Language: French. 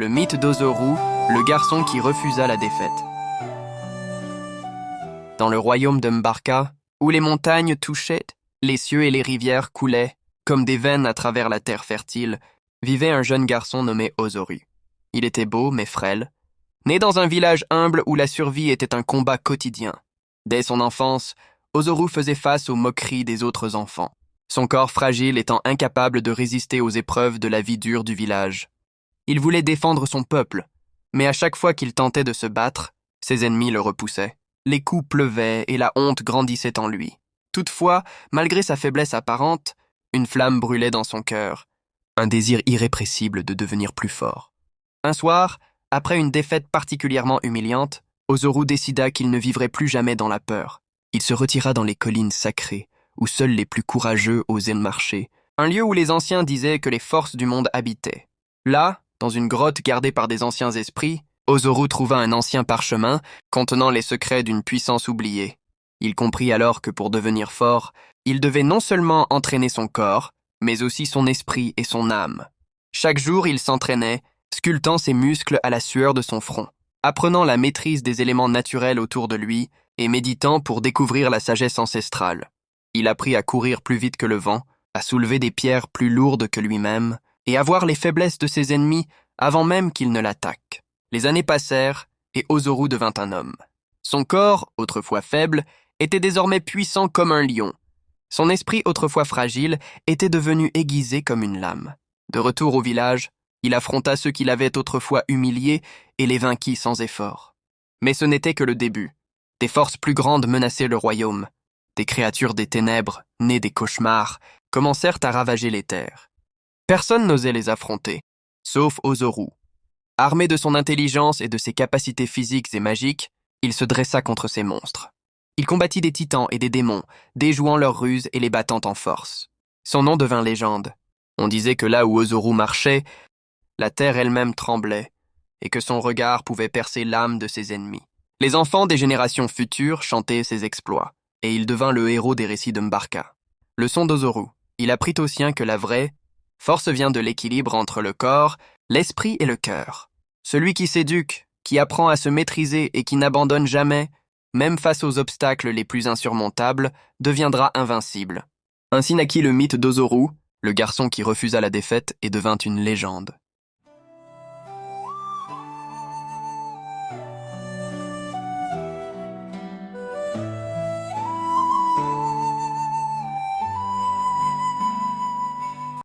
Le mythe d'Ozoru, le garçon qui refusa la défaite. Dans le royaume de Mbarka, où les montagnes touchaient, les cieux et les rivières coulaient, comme des veines à travers la terre fertile, vivait un jeune garçon nommé Ozoru. Il était beau mais frêle, né dans un village humble où la survie était un combat quotidien. Dès son enfance, Ozoru faisait face aux moqueries des autres enfants, son corps fragile étant incapable de résister aux épreuves de la vie dure du village. Il voulait défendre son peuple, mais à chaque fois qu'il tentait de se battre, ses ennemis le repoussaient. Les coups pleuvaient et la honte grandissait en lui. Toutefois, malgré sa faiblesse apparente, une flamme brûlait dans son cœur, un désir irrépressible de devenir plus fort. Un soir, après une défaite particulièrement humiliante, Ozoru décida qu'il ne vivrait plus jamais dans la peur. Il se retira dans les collines sacrées, où seuls les plus courageux osaient marcher, un lieu où les anciens disaient que les forces du monde habitaient. Là, dans une grotte gardée par des anciens esprits, Ozoru trouva un ancien parchemin contenant les secrets d'une puissance oubliée. Il comprit alors que pour devenir fort, il devait non seulement entraîner son corps, mais aussi son esprit et son âme. Chaque jour, il s'entraînait, sculptant ses muscles à la sueur de son front, apprenant la maîtrise des éléments naturels autour de lui et méditant pour découvrir la sagesse ancestrale. Il apprit à courir plus vite que le vent, à soulever des pierres plus lourdes que lui-même et à voir les faiblesses de ses ennemis avant même qu'ils ne l'attaquent. Les années passèrent et Ozoru devint un homme. Son corps, autrefois faible, était désormais puissant comme un lion. Son esprit, autrefois fragile, était devenu aiguisé comme une lame. De retour au village, il affronta ceux qui l'avaient autrefois humilié et les vainquit sans effort. Mais ce n'était que le début. Des forces plus grandes menaçaient le royaume. Des créatures des ténèbres, nées des cauchemars, commencèrent à ravager les terres. Personne n'osait les affronter, sauf Ozoru. Armé de son intelligence et de ses capacités physiques et magiques, il se dressa contre ces monstres. Il combattit des titans et des démons, déjouant leurs ruses et les battant en force. Son nom devint légende. On disait que là où Ozoru marchait, la terre elle-même tremblait, et que son regard pouvait percer l'âme de ses ennemis. Les enfants des générations futures chantaient ses exploits, et il devint le héros des récits de Mbarka. Leçon d'Ozoru. Il apprit aux siens que la vraie force vient de l'équilibre entre le corps, l'esprit et le cœur. Celui qui s'éduque, qui apprend à se maîtriser et qui n'abandonne jamais, même face aux obstacles les plus insurmontables, deviendra invincible. Ainsi naquit le mythe d'Ozoru, le garçon qui refusa la défaite et devint une légende.